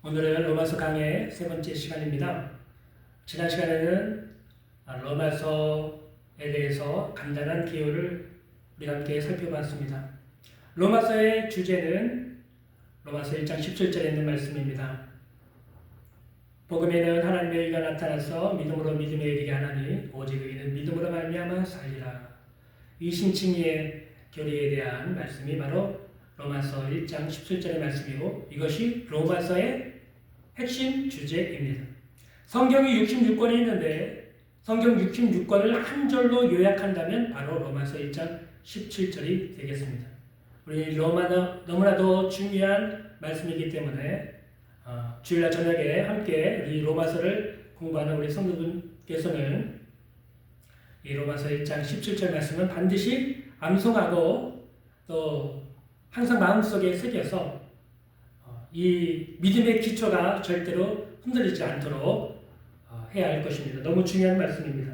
오늘은 로마서 강의 세 번째 시간입니다. 지난 시간에는 로마서에 대해서 간단한 기호를 우리가 함께 살펴봤습니다. 로마서의 주제는 로마서 1장 17절에 있는 말씀입니다. 복음에는 하나님의 의가 나타나서 믿음으로 믿음에 이르게 하나니 오직 의인은 믿음으로 말미암아 살리라. 이 신칭의 교리에 대한 말씀이 바로 로마서 1장 17절의 말씀이고 이것이 로마서의 핵심 주제입니다. 성경이 66권이 있는데 성경 66권을 한 절로 요약한다면 바로 로마서 1장 17절이 되겠습니다. 우리 너무나도 중요한 말씀이기 때문에 주일날 저녁에 함께 이 로마서를 공부하는 우리 성도분께서는 이 로마서 1장 17절 말씀은 반드시 암송하고 또 항상 마음속에 새겨서 이 믿음의 기초가 절대로 흔들리지 않도록 해야 할 것입니다. 너무 중요한 말씀입니다.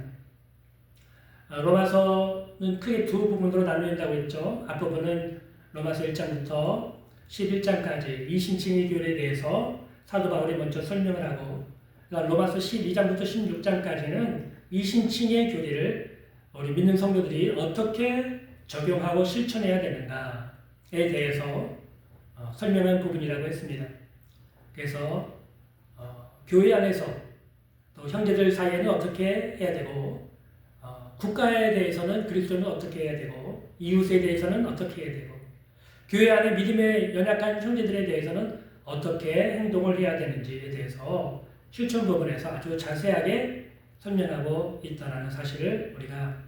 로마서는 크게 두 부분으로 나누어진다고 했죠. 앞부분은 로마서 1장부터 11장까지 이 신칭의 교리에 대해서 사도 바울이 먼저 설명을 하고 로마서 12장부터 16장까지는 이 신칭의 교리를 우리 믿는 성도들이 어떻게 적용하고 실천해야 되는가에 대해서 설명한 부분이라고 했습니다. 그래서 교회 안에서 또 형제들 사이에는 어떻게 해야 되고 국가에 대해서는 그리스도는 어떻게 해야 되고 이웃에 대해서는 어떻게 해야 되고 교회 안에 믿음에 연약한 형제들에 대해서는 어떻게 행동을 해야 되는지에 대해서 실천 부분에서 아주 자세하게 설명하고 있다는 사실을 우리가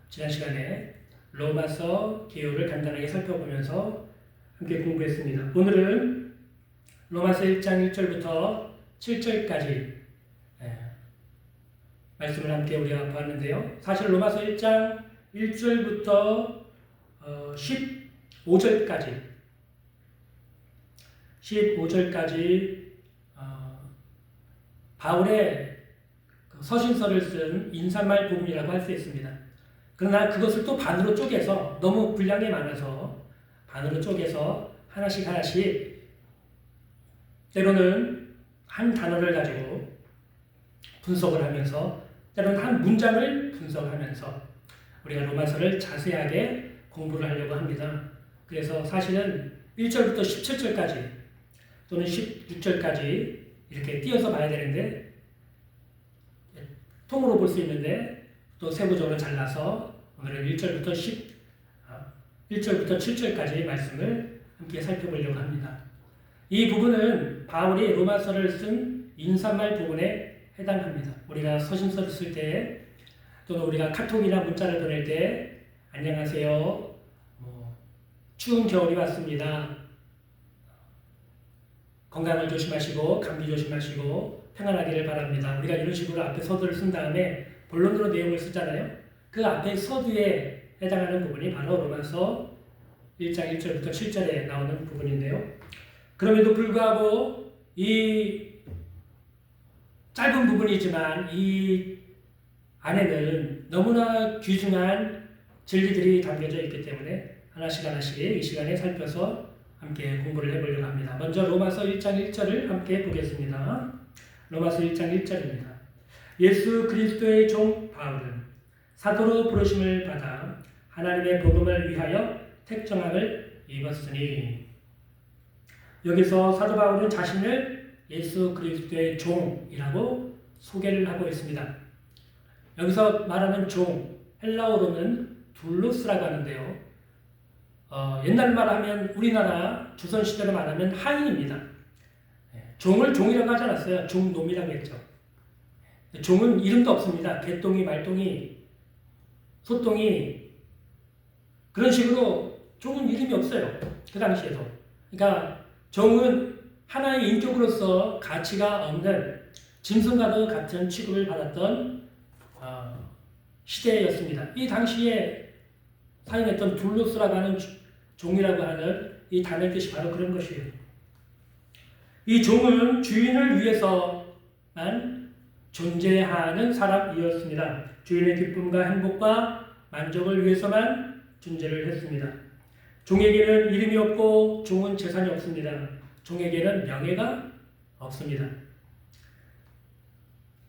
지난 시간에 로마서 기호를 간단하게 살펴보면서 함께 공부했습니다. 오늘은 로마서 1장 1절부터 7절까지 말씀을 함께 우리가 보았는데요. 사실 로마서 1장 1절부터 15절까지 바울의 서신서를 쓴 인사말 부분이라고 할 수 있습니다. 그러나 그것을 또 반으로 쪼개서 너무 분량이 많아서 반으로 쪼개서 하나씩 때로는 한 단어를 가지고 분석을 하면서 때로는 한 문장을 분석하면서 우리가 로마서를 자세하게 공부를 하려고 합니다. 그래서 사실은 1절부터 17절까지 또는 16절까지 이렇게 띄어서 봐야 되는데 통으로 볼 수 있는데 또 세부적으로 잘라서 오늘은 1절부터 7절까지 말씀을 함께 살펴보려고 합니다. 이 부분은 바울이 로마서를 쓴 인사말 부분에 해당합니다. 우리가 서신서를 쓸 때 또는 우리가 카톡이나 문자를 보낼 때 안녕하세요. 추운 겨울이 왔습니다. 건강을 조심하시고 감기 조심하시고 평안하기를 바랍니다. 우리가 이런 식으로 앞에 서두를 쓴 다음에 본론으로 내용을 쓰잖아요. 그 앞에 서두에 해당하는 부분이 바로 로마서 1장 1절부터 7절에 나오는 부분인데요. 그럼에도 불구하고 이 짧은 부분이지만 이 안에는 너무나 귀중한 진리들이 담겨져 있기 때문에 하나씩 이 시간에 살펴서 함께 공부를 해보려고 합니다. 먼저 로마서 1장 1절을 함께 보겠습니다. 로마서 1장 1절입니다. 예수 그리스도의 종 바울은 사도로 부르심을 받아 하나님의 복음을 위하여 택정함을 입었으니. 여기서 사도 바울은 자신을 예수 그리스도의 종이라고 소개를 하고 있습니다. 여기서 말하는 종, 헬라어로는 둘로스라고 하는데요. 옛날 말하면 우리나라 조선시대로 말하면 하인입니다. 종을 종이라고 하지 않았어요. 종놈이라고 했죠. 종은 이름도 없습니다. 개똥이, 말똥이, 소똥이 그런 식으로 종은 이름이 없어요. 그 당시에도. 그러니까 종은 하나의 인격으로서 가치가 없는 짐승과도 같은 취급을 받았던 시대였습니다. 이 당시에 사용했던 둘로스라고 하는 종이라고 하는 이 단어의 뜻이 바로 그런 것이에요. 이 종은 주인을 위해서만 존재하는 사람이었습니다. 주인의 기쁨과 행복과 만족을 위해서만 존재를 했습니다. 종에게는 이름이 없고 종은 재산이 없습니다. 종에게는 명예가 없습니다.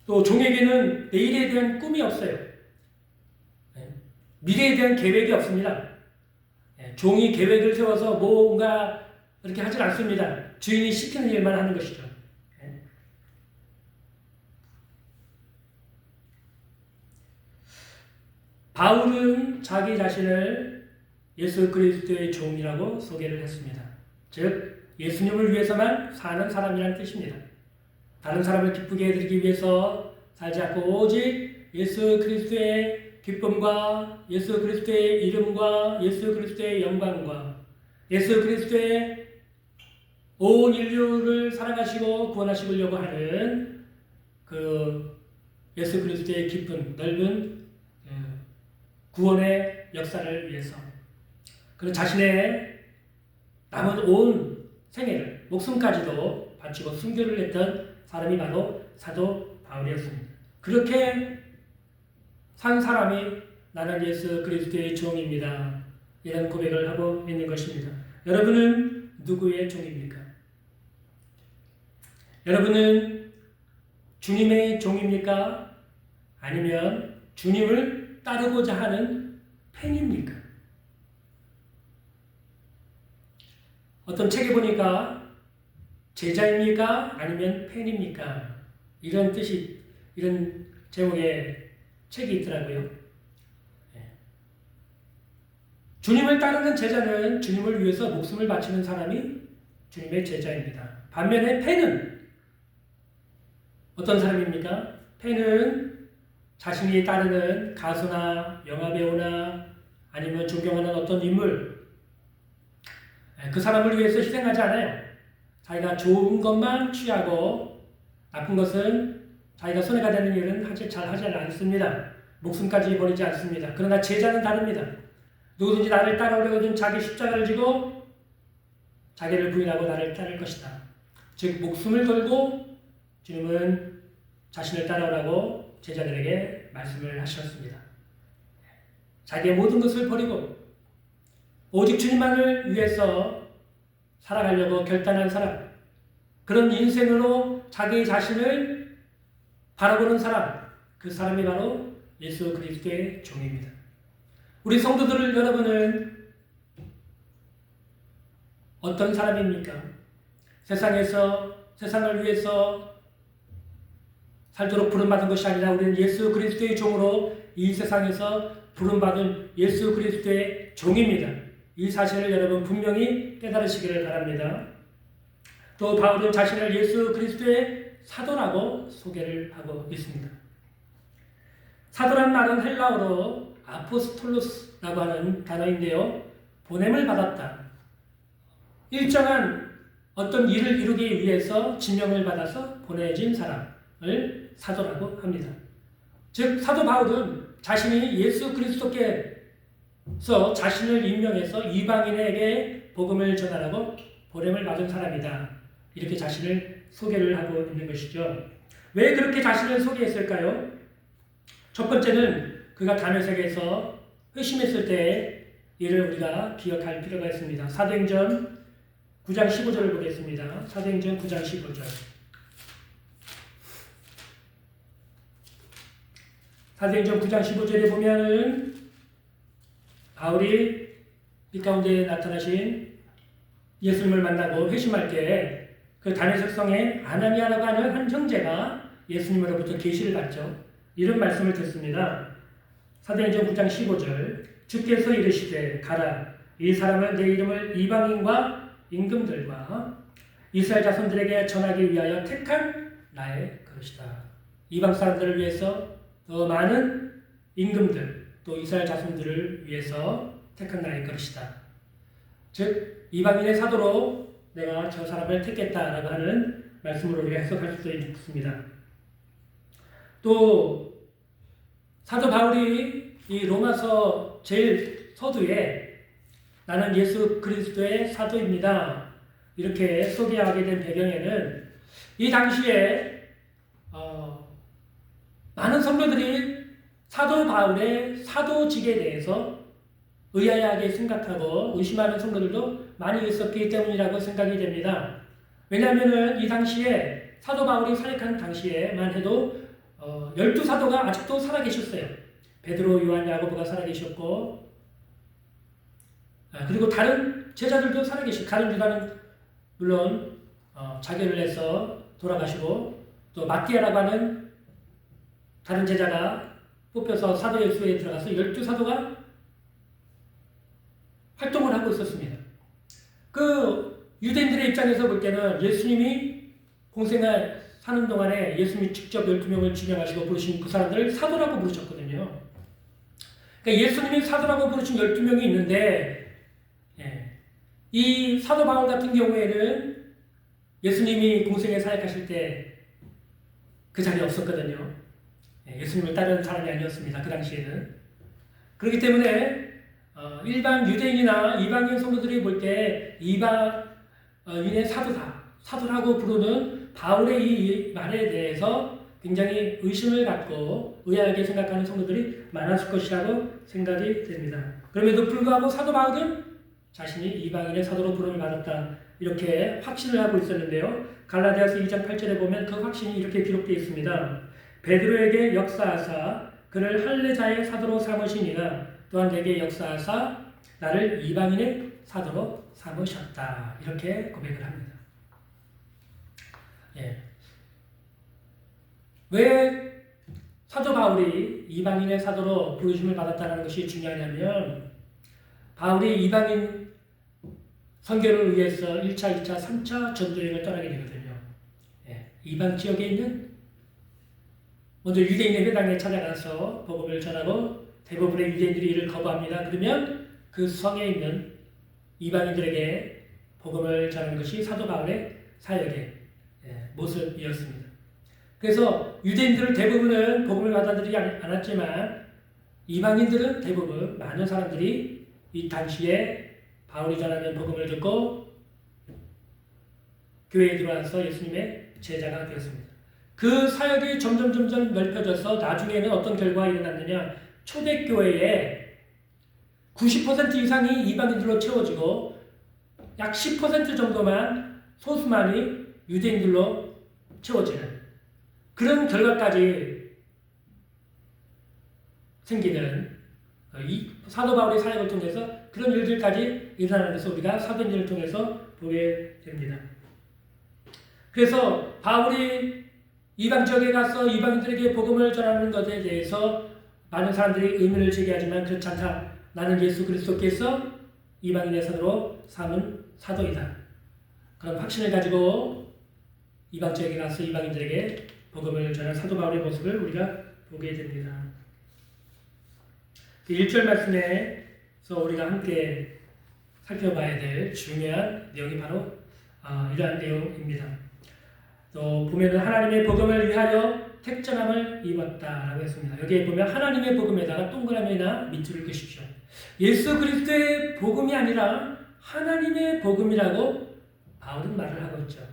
또 종에게는 내일에 대한 꿈이 없어요. 미래에 대한 계획이 없습니다. 종이 계획을 세워서 뭔가 그렇게 하질 않습니다. 주인이 시키는 일만 하는 것이죠. 바울은 자기 자신을 예수 그리스도의 종이라고 소개를 했습니다. 즉 예수님을 위해서만 사는 사람이라는 뜻입니다. 다른 사람을 기쁘게 해드리기 위해서 살지 않고 오직 예수 그리스도의 기쁨과 예수 그리스도의 이름과 예수 그리스도의 영광과 예수 그리스도의 온 인류를 사랑하시고 구원하시려고 하는 그 예수 그리스도의 깊은 넓은 구원의 역사를 위해서 그리고 자신의 남은 온 생애를 목숨까지도 바치고 순교를 했던 사람이 바로 사도 바울이었습니다. 그렇게 산 사람이 나는 예수 그리스도의 종입니다. 이런 고백을 하고 있는 것입니다. 여러분은 누구의 종입니까? 여러분은 주님의 종입니까? 아니면 주님을 따르고자 하는 팬입니까? 어떤 책에 보니까 제자입니까? 아니면 팬입니까? 이런 뜻이, 이런 제목의 책이 있더라고요. 주님을 따르는 제자는 주님을 위해서 목숨을 바치는 사람이 주님의 제자입니다. 반면에 팬은 어떤 사람입니까? 팬은 자신이 따르는 가수나 영화배우나 아니면 존경하는 어떤 인물, 그 사람을 위해서 희생하지 않아요. 자기가 좋은 것만 취하고 나쁜 것은 자기가 손해가 되는 일은 잘 하지 않습니다. 목숨까지 버리지 않습니다. 그러나 제자는 다릅니다. 누구든지 나를 따라오려거든 자기 십자가를 지고 자기를 부인하고 나를 따를 것이다. 즉 목숨을 걸고 주님은 자신을 따라오라고 제자들에게 말씀을 하셨습니다. 자기의 모든 것을 버리고 오직 주님만을 위해서 살아가려고 결단한 사람, 그런 인생으로 자기 자신을 바라보는 사람, 그 사람이 바로 예수 그리스도의 종입니다. 우리 성도들을 여러분은 어떤 사람입니까? 세상을 위해서 살도록 부름받은 것이 아니라 우리는 예수 그리스도의 종으로 이 세상에서 부름받은 예수 그리스도의 종입니다. 이 사실을 여러분 분명히 깨달으시기를 바랍니다. 또 바울은 자신을 예수 그리스도의 사도라고 소개를 하고 있습니다. 사도란 말은 헬라어로 아포스톨로스라고 하는 단어인데요. 보냄을 받았다. 일정한 어떤 일을 이루기 위해서 지명을 받아서 보내진 사람을 사도라고 합니다. 즉 사도 바울은 자신이 예수 그리스도께서 자신을 임명해서 이방인에게 복음을 전하라고 보냄을 받은 사람이다. 이렇게 자신을 소개를 하고 있는 것이죠. 왜 그렇게 자신을 소개했을까요? 첫 번째는 그가 다메섹에서 회심했을 때의 일을 우리가 기억할 필요가 있습니다. 사도행전 9장 15절을 보겠습니다. 사도행전 9장 15절. 사도행전 9장 15절에 보면은 바울이 빛 가운데 나타나신 예수님을 만나고 회심할 때 그 다메섹 성에 아나니아라고 하는 한 형제가 예수님으로부터 계시를 받죠. 이런 말씀을 듣습니다. 사도행전 9장 15절. 주께서 이르시되 가라, 이 사람은 내 이름을 이방인과 임금들과 이스라엘 자손들에게 전하기 위하여 택한 나의 그릇이다. 이방 사람들을 위해서 더 많은 임금들 또 이스라엘 자손들을 위해서 택한 나의 그릇이다. 즉 이방인의 사도로 내가 저 사람을 택했다라고 하는 말씀으로 우리가 해석할 수도 있습니다. 또 사도 바울이 이 로마서 제일 서두에 나는 예수 그리스도의 사도입니다. 이렇게 소개하게 된 배경에는 이 당시에 많은 성도들이 사도 바울의 사도직에 대해서 의아하게 생각하고 의심하는 성도들도 많이 있었기 때문이라고 생각이 됩니다. 왜냐하면 이 당시에 사도 바울이 사역한 당시에만 해도 12사도가 아직도 살아계셨어요. 베드로, 요한, 야고보가 살아계셨고, 그리고 다른 제자들도 살아계시고, 다른 유다는 물론 자결을 해서 돌아가시고, 또 마띠아라고 하는 다른 제자가 뽑혀서 사도의 수에 들어가서 12사도가 활동을 하고 있었습니다. 그 유대인들의 입장에서 볼 때는 예수님이 공생을 사는 동안에 예수님이 직접 12명을 지명하시고 부르신 그 사람들을 사도라고 부르셨거든요. 그러니까 예수님이 사도라고 부르신 12명이 있는데, 이 사도 바울 같은 경우에는 예수님이 공생에 사역하실 때 그 자리에 없었거든요. 예수님을 따르는 사람이 아니었습니다. 그 당시에는. 그렇기 때문에 일반 유대인이나 이방인 성도들이 볼 때 이방인의 사도라고 부르는 바울의 이 말에 대해서 굉장히 의심을 갖고 의아하게 생각하는 성도들이 많았을 것이라고 생각이 됩니다. 그럼에도 불구하고 사도 바울은 자신이 이방인의 사도로 부름을 받았다, 이렇게 확신을 하고 있었는데요. 갈라디아서 2장 8절에 보면 그 확신이 이렇게 기록되어 있습니다. 베드로에게 역사하사 그를 할례자의 사도로 삼으시니라. 또한 내게 역사하사 나를 이방인의 사도로 삼으셨다. 이렇게 고백을 합니다. 왜 사도 바울이 이방인의 사도로 부르심을 받았다는 것이 중요하냐면, 바울이 이방인 선교를 위해서 1차, 2차, 3차 전도여행을 떠나게 되거든요. 이방 지역에 있는 먼저 유대인의 회당에 찾아가서 복음을 전하고, 대부분의 유대인들이 이를 거부합니다. 그러면 그 성에 있는 이방인들에게 복음을 전하는 것이 사도 바울의 사역의 모습이었습니다. 그래서 유대인들 대부분은 복음을 받아들이지 않았지만, 이방인들은 대부분 많은 사람들이 이 당시에 바울이 전하는 복음을 듣고 교회에 들어와서 예수님의 제자가 되었습니다. 그 사역이 점점 넓혀져서 나중에는 어떤 결과가 일어났느냐, 초대교회에 90% 이상이 이방인들로 채워지고 약 10% 정도만, 소수만이 유대인들로 채워지는 그런 결과까지 생기는, 이 사도 바울의 사역을 통해서 그런 일들까지 일어나는 것을 우리가 사도행전을 통해서 보게 됩니다. 그래서 바울이 이방 지역에 가서 이방인들에게 복음을 전하는 것에 대해서 많은 사람들이 의문을 제기하지만, 그렇지 않다. 나는 예수 그리스도께서 이방인의 사도로 삼은 사도이다. 그런 확신을 가지고 이방 지역에 가서 이방인들에게 복음을 전하는 사도 바울의 모습을 우리가 보게 됩니다. 1절 말씀에서 우리가 함께 살펴봐야 될 중요한 내용이 바로 이러한 내용입니다. 또 보면은 하나님의 복음을 위하여 택정함을 입었다라고 했습니다. 여기에 보면 하나님의 복음에다가 동그라미나 밑줄을 그십시오. 예수 그리스도의 복음이 아니라 하나님의 복음이라고 바울은 말을 하고 있죠.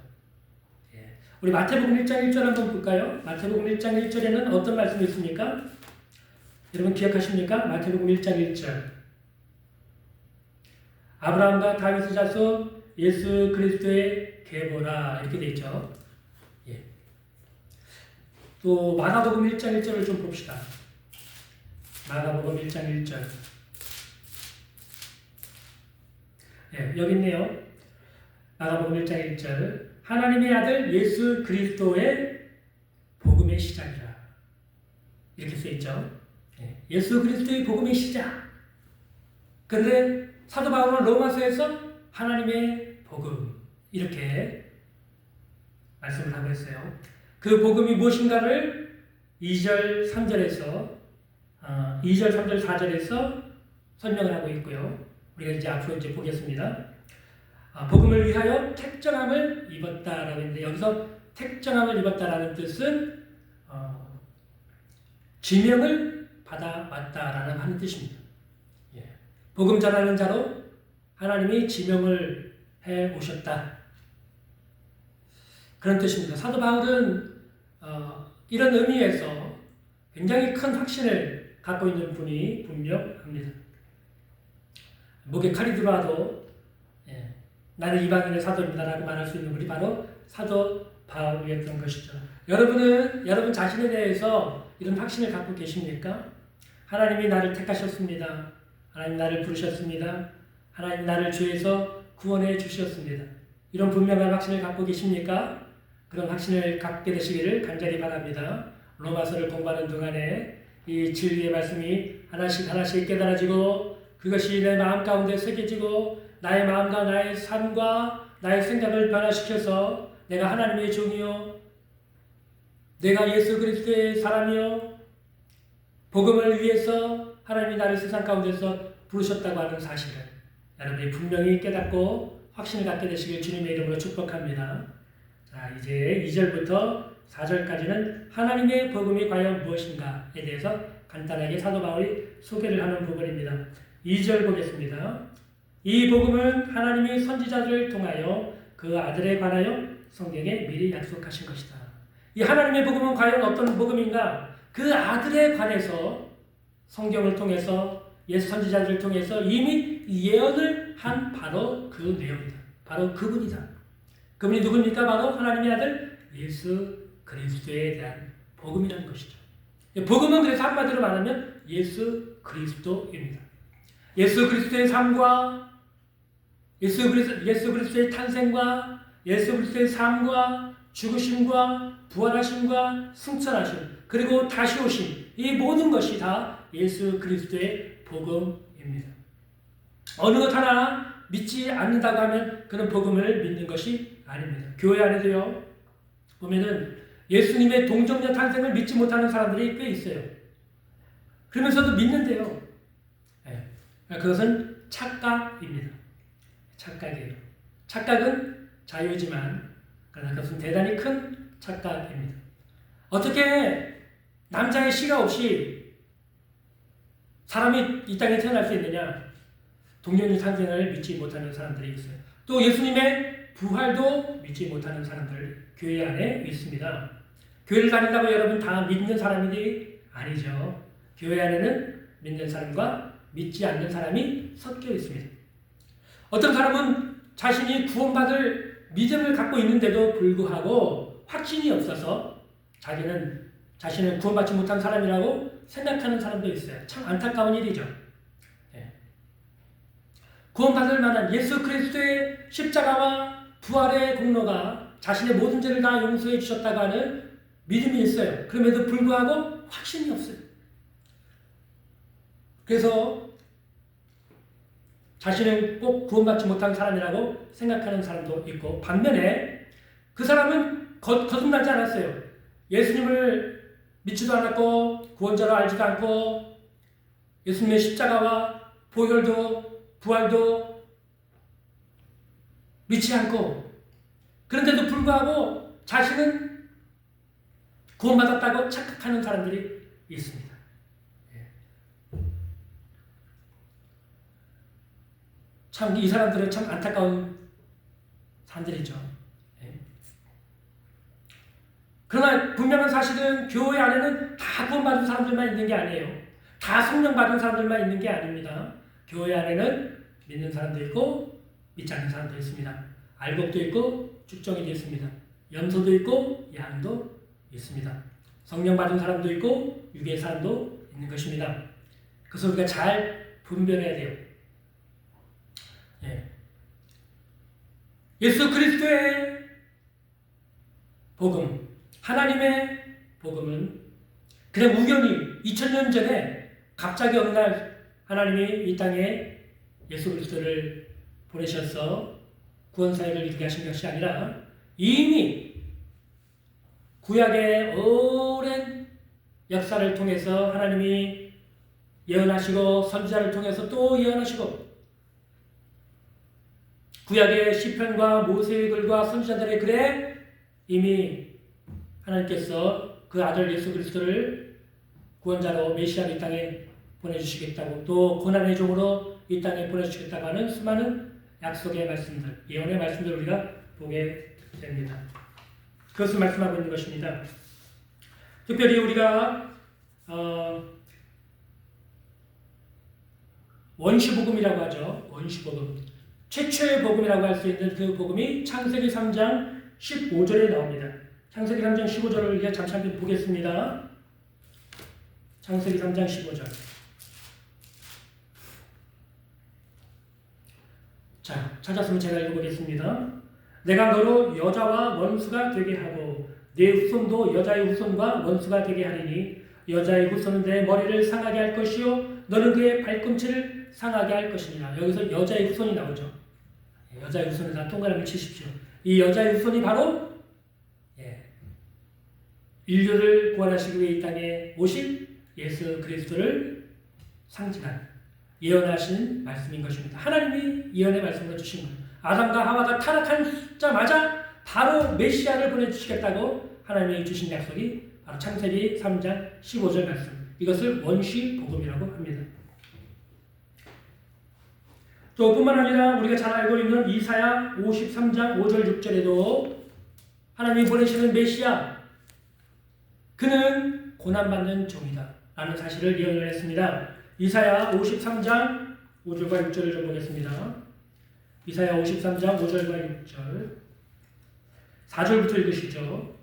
우리 마태복음 1장 1절 한번 볼까요? 마태복음 1장 1절에는 어떤 말씀이 있습니까? 여러분 기억하십니까? 마태복음 1장 1절. 아브라함과 다윗의 자손 예수 그리스도의 계보라, 이렇게 되어 있죠. 또 마가복음 1장 1절을 좀 봅시다. 마가복음 1장 1절. 여기 있네요. 마가복음 1장 1절. 하나님의 아들 예수 그리스도의 복음의 시작이라, 이렇게 써있죠. 예수 그리스도의 복음의 시작. 그런데 사도 바울은 로마서에서 하나님의 복음, 이렇게 말씀을 하고 있어요. 그 복음이 무엇인가를 2절, 3절에서 2절, 3절, 4절에서 설명을 하고 있고요. 우리가 이제 앞으로 이제 보겠습니다. 복음을 위하여 택정함을 입었다라고 했는데, 여기서 택정함을 입었다라는 뜻은 지명을 받아왔다라는 하는 뜻입니다. 복음 전하는 자로 하나님이 지명을 해 오셨다, 그런 뜻입니다. 사도 바울은 이런 의미에서 굉장히 큰 확신을 갖고 있는 분이 분명합니다. 목에 칼이 들어와도 나는 이방인의 사도입니다라고 말할 수 있는 분이 바로 사도 바울이었던 것이죠. 여러분은 여러분 자신에 대해서 이런 확신을 갖고 계십니까? 하나님이 나를 택하셨습니다. 하나님 나를 부르셨습니다. 하나님 나를 죄에서 구원해 주셨습니다. 이런 분명한 확신을 갖고 계십니까? 그런 확신을 갖게 되시기를 간절히 바랍니다. 로마서를 공부하는 동안에 이 진리의 말씀이 하나씩 하나씩 깨달아지고 그것이 내 마음 가운데 새겨지고 나의 마음과 나의 삶과 나의 생각을 변화시켜서 내가 하나님의 종이요 내가 예수 그리스도의 사람이요 복음을 위해서 하나님이 나를 세상 가운데서 부르셨다고 하는 사실을 여러분이 분명히 깨닫고 확신을 갖게 되시길 주님의 이름으로 축복합니다. 자, 이제 2절부터 4절까지는 하나님의 복음이 과연 무엇인가에 대해서 간단하게 사도 바울이 소개를 하는 부분입니다. 2절 보겠습니다. 이 복음은 하나님이 선지자들을 통하여 그 아들에 관하여 성경에 미리 약속하신 것이다. 이 하나님의 복음은 과연 어떤 복음인가? 그 아들에 관해서 성경을 통해서 예수 선지자들을 통해서 이미 예언을 한 바로 그 내용이다. 바로 그분이다. 그분이 누굽니까? 바로 하나님의 아들 예수 그리스도에 대한 복음이라는 것이죠. 복음은 그래서 한마디로 말하면 예수 그리스도입니다. 예수 그리스도의 삶과 예수 그리스도의 탄생과 예수 그리스도의 삶과 죽으심과 부활하심과 승천하심 그리고 다시 오심 이 모든 것이 다 예수 그리스도의 복음입니다. 어느 것 하나 믿지 않는다고 하면 그는 복음을 믿는 것이 아닙니다. 교회 안에도요 보면은 예수님의 동정녀 탄생을 믿지 못하는 사람들이 꽤 있어요. 그러면서도 믿는데요. 그것은 착각입니다. 착각이에요. 착각은 자유지만 그러나 그것은 대단히 큰 착각입니다. 어떻게 남자의 씨가 없이 사람이 이 땅에 태어날 수 있느냐? 동정녀 탄생을 믿지 못하는 사람들이 있어요. 또 예수님의 부활도 믿지 못하는 사람들 교회 안에 있습니다. 교회를 다닌다고 여러분 다 믿는 사람이 아니죠. 교회 안에는 믿는 사람과 믿지 않는 사람이 섞여 있습니다. 어떤 사람은 자신이 구원받을 믿음을 갖고 있는데도 불구하고 확신이 없어서 자신을 구원받지 못한 사람이라고 생각하는 사람도 있어요. 참 안타까운 일이죠. 구원받을 만한 예수 그리스도의 십자가와 부활의 공로가 자신의 모든 죄를 다 용서해 주셨다고 하는 믿음이 있어요. 그럼에도 불구하고 확신이 없어요. 그래서 자신은 꼭 구원받지 못한 사람이라고 생각하는 사람도 있고 반면에 그 사람은 거듭나지 않았어요. 예수님을 믿지도 않았고 구원자로 알지도 않고 예수님의 십자가와 보혈도 부활도 믿지 않고 그런데도 불구하고 자신은 구원받았다고 착각하는 사람들이 있습니다. 참 이 사람들은 참 안타까운 사람들이죠. 그러나 분명한 사실은 교회 안에는 다 구원받은 사람들만 있는 게 아니에요. 다 성령 받은 사람들만 있는 게 아닙니다. 교회 안에는 믿는 사람도 있고 믿지 않는 사람도 있습니다. 알곡도 있고 쭉정이도 있습니다. 염소도 있고 양도 있습니다. 성령 받은 사람도 있고 육의 사람도 있는 것입니다. 그래서 우리가 잘 분별해야 돼요. 예수 그리스도의 복음, 하나님의 복음은 그냥 우연히 2000년 전에 갑자기 어느 날 하나님이 이 땅에 예수 그리스도를 보내셔서 구원사역을 이루게 하신 것이 아니라 이미 구약의 오랜 역사를 통해서 하나님이 예언하시고 선지자를 통해서 또 예언하시고 구약의 시편과 모세의 글과 선지자들의 글에 이미 하나님께서 그 아들 예수 그리스도를 구원자로 메시아로 이 땅에 보내주시겠다고 또 고난의 종으로 이 땅에 보내주시겠다고 하는 수많은 약속의 말씀들, 예언의 말씀들을 우리가 보게 됩니다. 그것을 말씀하고 있는 것입니다. 특별히 우리가 원시복음이라고 하죠. 원시복음. 최초의 복음이라고 할 수 있는 그 복음이 창세기 3장 15절에 나옵니다. 창세기 3장 15절을 잠시 한번 보겠습니다. 창세기 3장 15절. 자, 찾았으면 제가 읽어보겠습니다. 내가 너로 여자와 원수가 되게 하고 네 후손도 여자의 후손과 원수가 되게 하리니 여자의 후손은 내 머리를 상하게 할 것이요 너는 그의 발꿈치를 상하게 할 것이니라. 여기서 여자의 후손이 나오죠. 여자의 후손을 다 동그라미 치십시오. 이 여자의 후손이 바로 인류를 구원하시기 위해 이 땅에 오신 예수 그리스도를 상징한 예언하신 말씀인 것입니다. 하나님이 예언의 말씀을 주신 거예요. 아담과 하와가 타락하자마자 바로 메시아를 보내주시겠다고 하나님이 주신 약속이 바로 창세기 3장 15절 말씀. 이것을 원시 복음이라고 합니다. 또 뿐만 아니라 우리가 잘 알고 있는 이사야 53장 5절 6절에도 하나님이 보내시는 메시아 그는 고난받는 종이다 라는 사실을 예언을 했습니다. 이사야 53장 5절과 6절을 좀 보겠습니다. 이사야 53장 5절과 6절 4절부터 읽으시죠.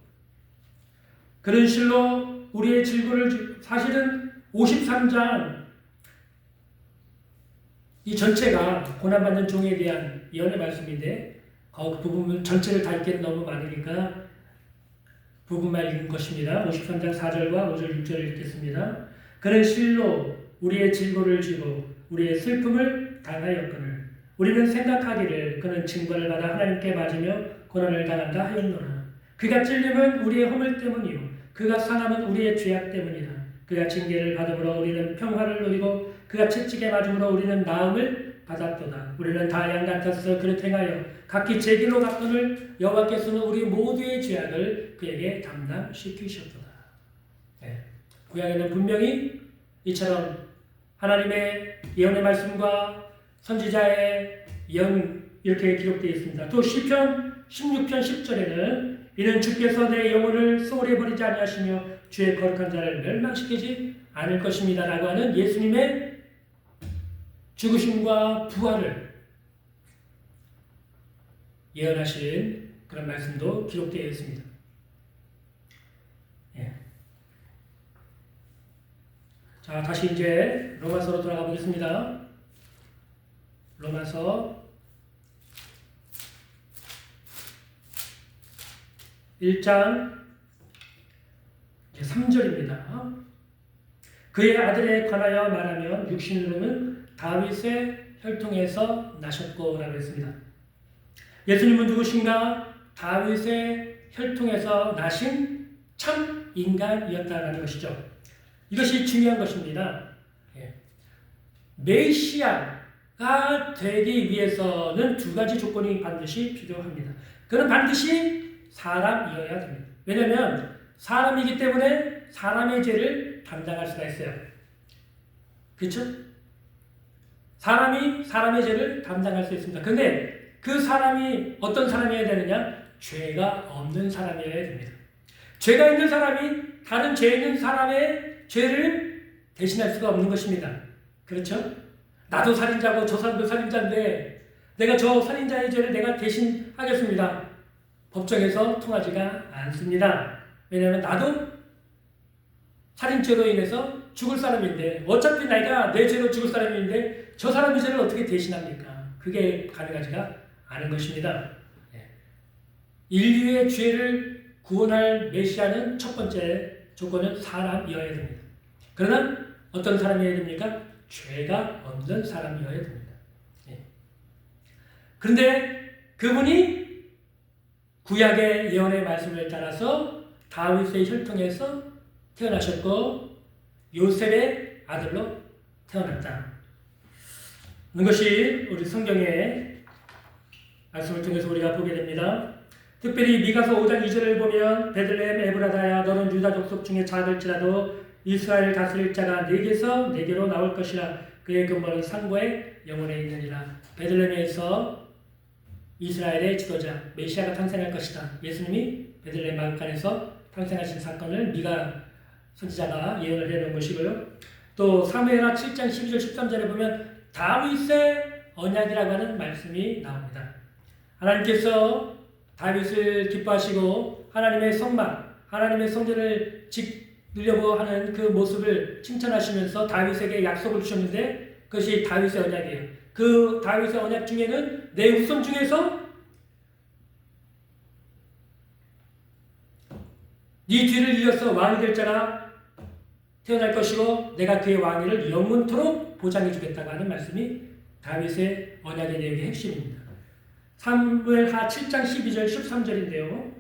그는 실로 우리의 질고를 사실은 53장 이 전체가 고난받는 종에 대한 예언의 말씀인데 그 부분 전체를 다 읽기는 너무 많으니까 부분만 읽은 것입니다. 53장 4절과 5절 6절을 읽겠습니다. 그는 실로 우리의 질고를 지고 우리의 슬픔을 당하였거늘 우리는 생각하기를 그는 징벌을 받아 하나님께 맞으며 고난을 당한다 하였노라. 그가 찔림은 우리의 허물 때문이요 그가 상함은 우리의 죄악 때문이다. 그가 징계를 받음으로 우리는 평화를 누리고 그가 채찍에 맞음으로 우리는 나음을 받았도다. 우리는 다 양 같아서 그를 행하여 각기 제 길로 갔거늘 여호와께서는 우리 모두의 죄악을 그에게 담당시키셨도다. 구약에는 분명히 이처럼 하나님의 예언의 말씀과 선지자의 예언 이렇게 기록되어 있습니다. 또 시편 16편 10절에는 이는 주께서 내 영혼을 소홀히 버리지 아니하시며 주의 거룩한 자를 멸망시키지 않을 것입니다 라고 하는 예수님의 죽으심과 부활을 예언하신 그런 말씀도 기록되어 있습니다. 자, 다시 이제 로마서로 돌아가 보겠습니다. 로마서 1장 3절입니다. 그의 아들에 관하여 말하면 육신으로는 다윗의 혈통에서 나셨고 라고 했습니다. 예수님은 누구신가? 다윗의 혈통에서 나신 참 인간이었다라는 것이죠. 이것이 중요한 것입니다. 메시아가 되기 위해서는 두 가지 조건이 반드시 필요합니다. 그는 반드시 사람이어야 됩니다. 왜냐하면 사람이기 때문에 사람의 죄를 담당할 수가 있어요. 그렇죠? 사람이 사람의 죄를 담당할 수 있습니다. 근데 그 사람이 어떤 사람이어야 되느냐? 죄가 없는 사람이어야 됩니다. 죄가 있는 사람이 다른 죄 있는 사람의 죄를 대신할 수가 없는 것입니다. 그렇죠? 나도 살인자고 저 사람도 살인자인데 내가 저 살인자의 죄를 내가 대신하겠습니다. 법정에서 통하지가 않습니다. 왜냐하면 나도 살인죄로 인해서 죽을 사람인데 어차피 내가 내 죄로 죽을 사람인데 저 사람의 죄를 어떻게 대신합니까? 그게 가능하지가 않은 것입니다. 인류의 죄를 구원할 메시아는 첫 번째 조건은 사람이어야 됩니다. 그러나 어떤 사람이어야 됩니까? 죄가 없는 사람이어야 됩니다. 그런데 그분이 구약의 예언의 말씀을 따라서 다윗의 혈통에서 태어나셨고 요셉의 아들로 태어났다. 는 것이 우리 성경의 말씀을 통해서 우리가 보게 됩니다. 특별히 미가서 5장 2절을 보면 베들레헴 에브라다야 너는 유다 족속 중에 작을지라도 이스라엘 다스릴 자가 네게서 네게로 나올 것이라 그의 근본은 상고에 영원에 있느니라. 베들레헴에서 이스라엘의 지도자 메시아가 탄생할 것이다. 예수님이 베들레헴 마을간에서 탄생하신 사건을 미가 선지자가 예언을 해놓은 것이고요. 또 사무엘하 7장 12절 13절에 보면 다윗의 언약이라고 하는 말씀이 나옵니다. 하나님께서 다윗을 기뻐하시고 하나님의 성막, 하나님의 성전을 짓으려고 하는 그 모습을 칭찬하시면서 다윗에게 약속을 주셨는데 그것이 다윗의 언약이에요. 그 다윗의 언약 중에는 내 후손 중에서 네 뒤를 이어서 왕이 될 자가 태어날 것이고 내가 그의 왕위를 영원토록 보장해 주겠다고 하는 말씀이 다윗의 언약의 내용의 핵심입니다. 사무엘하 7장 12절 13절인데요.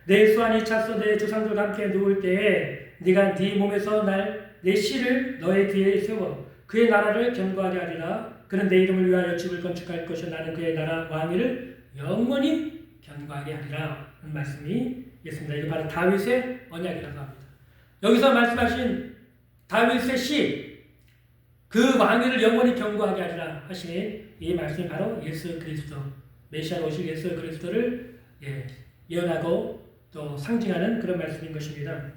내 수완이 찼어 내 조상들과 함께 누울 때에 네가 네 몸에서 내 씨를 너의 뒤에 세워 그의 나라를 견고하게 하리라. 그는 내 이름을 위하여 집을 건축할 것이요 나는 그의 나라 왕위를 영원히 견고하게 하리라 하는 말씀이 있습니다. 이게 바로 다윗의 언약이라고 합니다. 여기서 말씀하신 다윗의 씨, 그 왕위를 영원히 견고하게 하리라 하신 이 말씀이 바로 예수 그리스도, 메시아로 오실 예수 그리스도를 예언하고 또 상징하는 그런 말씀인 것입니다.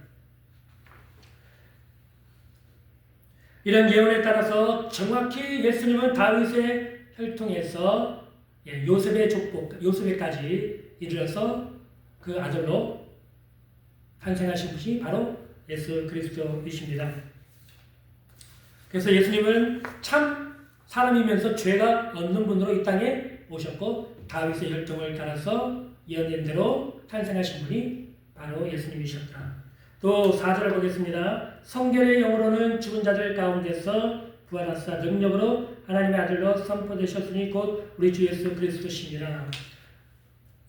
이런 예언에 따라서 정확히 예수님은 다윗의 혈통에서 요셉의 족복, 요셉에까지 이르러서 그 아들로 탄생하신 분이 바로 예수 그리스도이십니다. 그래서 예수님은 참 사람이면서 죄가 없는 분으로 이 땅에 오셨고 다윗의 혈통을 따라서 예언된 대로 탄생하신 분이 바로 예수님이셨다. 또 4절을 보겠습니다. 성결의 영으로는 죽은 자들 가운데서 부활하사 능력으로 하나님의 아들로 선포되셨으니 곧 우리 주 예수 그리스도시니라.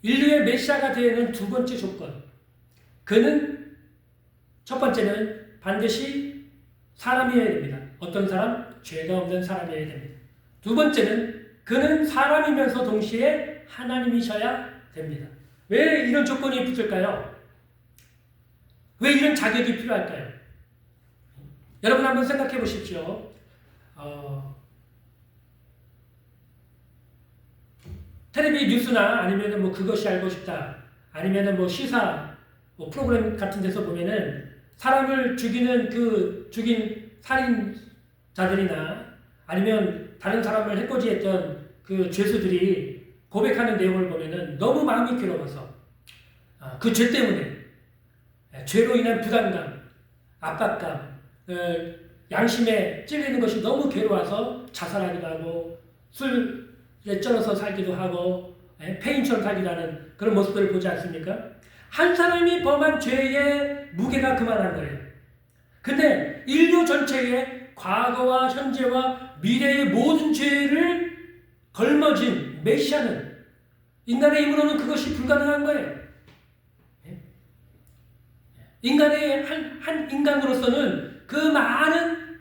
인류의 메시아가 되는 두 번째 조건, 그는 첫 번째는 반드시 사람이어야 됩니다. 어떤 사람? 죄가 없는 사람이어야 됩니다. 두 번째는 그는 사람이면서 동시에 하나님이셔야 됩니다. 왜 이런 조건이 붙을까요? 왜 이런 자격이 필요할까요? 여러분 한번 생각해 보십시오. 텔레비 뉴스나 아니면 뭐 그것이 알고 싶다, 아니면 뭐 시사 뭐 프로그램 같은 데서 보면은 사람을 죽이는 죽인 살인자들이나 아니면 다른 사람을 해코지했던 그 죄수들이 고백하는 내용을 보면은 너무 마음이 괴로워서 그 죄 때문에 죄로 인한 부담감, 압박감, 양심에 찔리는 것이 너무 괴로워서 자살하기도 하고 술에 쩔어서 살기도 하고 폐인처럼 살기도 하는 그런 모습들을 보지 않습니까? 한 사람이 범한 죄의 무게가 그만한 거예요. 근데 인류 전체의 과거와 현재와 미래의 모든 죄를 걸머진 메시아는 인간의 힘으로는 그것이 불가능한 거예요. 인간의 한 인간으로서는 그 많은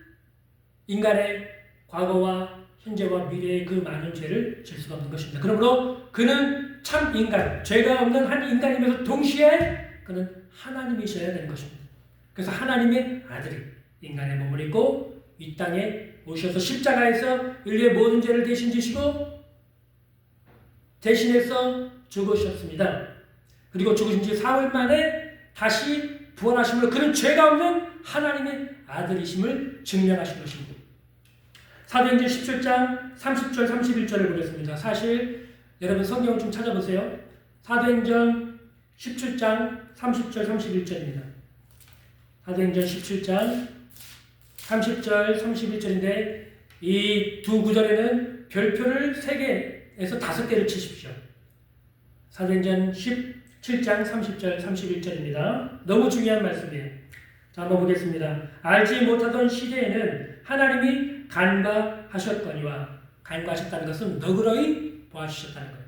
인간의 과거와 현재와 미래의 그 많은 죄를 질 수가 없는 것입니다. 그러므로 그는 참 인간, 죄가 없는 한 인간이면서 동시에 그는 하나님이셔야 되는 것입니다. 그래서 하나님의 아들이 인간의 몸을 입고 이 땅에 오셔서 십자가에서 인류의 모든 죄를 대신 지시고 대신해서 죽으셨습니다. 그리고 죽으신 지 4일 만에 다시 부활하심으로 그는 죄가 없는 하나님의 아들이심을 증명하신 것입니다. 사도행전 17장 30절 31절을 보겠습니다. 사실 여러분 성경을 좀 찾아보세요. 사도행전 17장 30절 31절입니다. 사도행전 17장 30절 31절인데 이 두 구절에는 별표를 3개에서 5개를 치십시오. 사도행전 17장 30절 31절입니다. 너무 중요한 말씀이에요. 자, 한번 보겠습니다. 알지 못하던 시대에는 하나님이 간과하셨거니와, 간과하셨다는 것은 너그러이 보아주셨다는 거예요.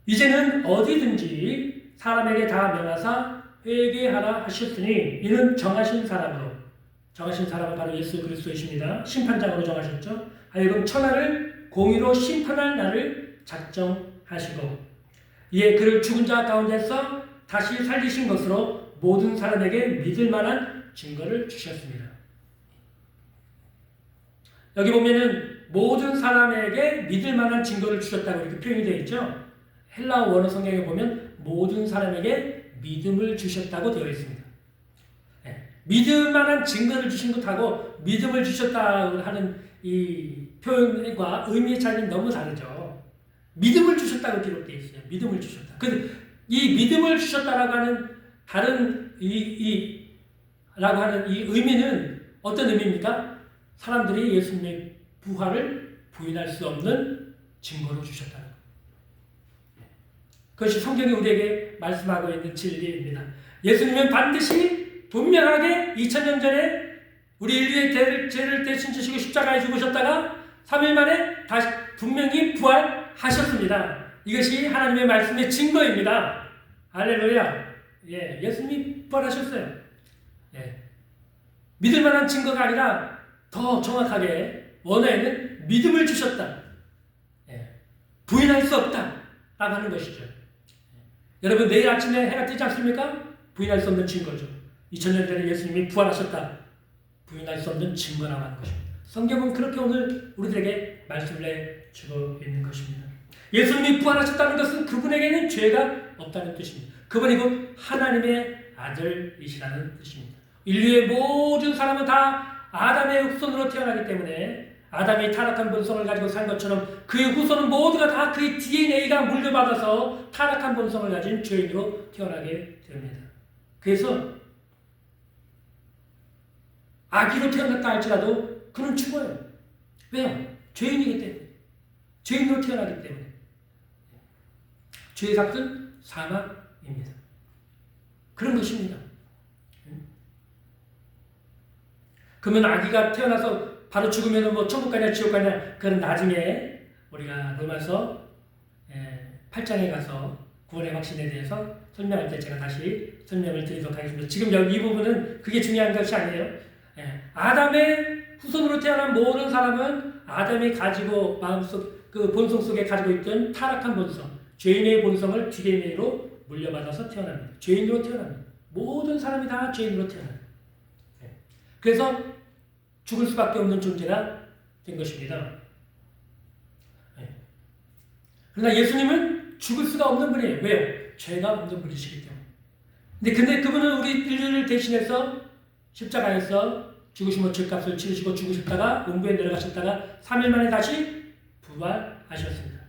이제는 어디든지 사람에게 다 명하사 회개하라 하셨으니 이는 정하신 사람으로, 정하신 사람은 바로 예수 그리스도이십니다. 심판장으로 정하셨죠. 하여금 천하를 공의로 심판할 날을 작정하시고 이에 그를 죽은 자 가운데서 다시 살리신 것으로 모든 사람에게 믿을 만한 증거를 주셨습니다. 여기 보면은 모든 사람에게 믿을 만한 증거를 주셨다고 이렇게 표현이 되어 있죠. 헬라어 원어 성경에 보면 모든 사람에게 믿음을 주셨다고 되어 있습니다. 믿을 만한 증거를 주신 것하고 믿음을 주셨다고 하는 이 표현과 의미의 차이는 너무 다르죠. 믿음을 주셨다고 기록되어 있어요. 믿음을 주셨다. 이 믿음을 주셨다라고 하는 다른 라고 하는 이 의미는 어떤 의미입니까? 사람들이 예수님의 부활을 부인할 수 없는 증거로 주셨다는 것. 그것이 성경이 우리에게 말씀하고 있는 진리입니다. 예수님은 반드시 분명하게 2000년 전에 우리 인류의 죄를 대신 지시고 십자가에 죽으셨다가 3일 만에 다시 분명히 부활하셨습니다. 이것이 하나님의 말씀의 증거입니다. 할렐루야. 예수님이 부활하셨어요. 믿을 만한 증거가 아니라 더 정확하게 원하에는 믿음을 주셨다. 부인할 수 없다. 라고 하는 것이죠. 여러분 내일 아침에 해가 뜨지 않습니까? 부인할 수 없는 증거죠. 2000년 전에 예수님이 부활하셨다. 부인할 수 없는 증거라고 하는 것입니다. 성경은 그렇게 오늘 우리들에게 말씀을 내주고 있는 것입니다. 예수님이 부활하셨다는 것은 그분에게는 죄가 없다는 뜻입니다. 그분이 곧 하나님의 아들이시라는 뜻입니다. 인류의 모든 사람은 다 아담의 후손으로 태어나기 때문에 아담이 타락한 본성을 가지고 산 것처럼 그의 후손은 모두가 다 그의 DNA가 물려받아서 타락한 본성을 가진 죄인으로 태어나게 됩니다. 그래서 아기로 태어났다 할지라도 그는 죽어요. 왜요? 죄인이기 때문에. 죄인으로 태어나기 때문에. 죄의 삭은 사망입니다. 그런 것입니다. 그러면 아기가 태어나서 바로 죽으면 뭐 천국 가냐 지옥 가냐 그건 나중에 우리가 로마서 8장에 가서 구원의 확신에 대해서 설명할 때 제가 다시 설명을 드리도록 하겠습니다. 지금 여기 이 부분은 그게 중요한 것이 아니에요. 아담의 후손으로 태어난 모든 사람은 아담이 가지고 마음속 그 본성 속에 가지고 있던 타락한 본성, 죄인의 본성을 DNA로 물려받아서 태어납니다. 죄인으로 태어납니다. 모든 사람이 다 죄인으로 태어납니다. 그래서 죽을 수밖에 없는 존재가 된 것입니다. 그러나 예수님은 죽을 수가 없는 분이에요. 왜요? 죄가 없는 분이시기 때문에. 근데 그분은 우리 인류를 대신해서 십자가에서 죽으시고 죄값을 치르시고 죽으셨다가 음부에 내려가셨다가 3일 만에 다시 부활하셨습니다.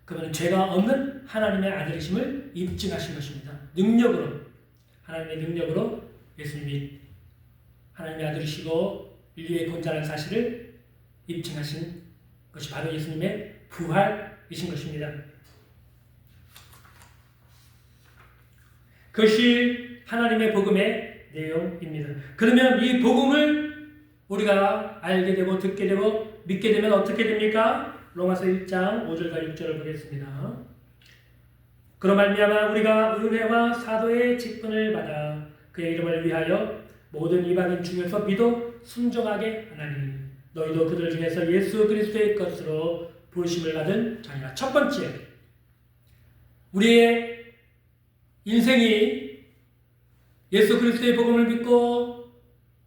그분은 죄가 없는 하나님의 아들이심을 입증하신 것입니다. 능력으로, 하나님의 능력으로 예수님이 하나님의 아들이시고 인류의 권자라는 사실을 입증하신 것이 바로 예수님의 부활이신 것입니다. 그것이 하나님의 복음의 내용입니다. 그러면 이 복음을 우리가 알게 되고 듣게 되고 믿게 되면 어떻게 됩니까? 로마서 1장 5절과 6절을 보겠습니다. 그로 말미암아 우리가 은혜와 사도의 직분을 받아 그의 이름을 위하여 모든 이방인 중에서 믿어 순종하게 하나니 너희도 그들 중에서 예수 그리스도의 것으로 부르심을 받은 자니라. 첫 번째, 우리의 인생이 예수 그리스도의 복음을 믿고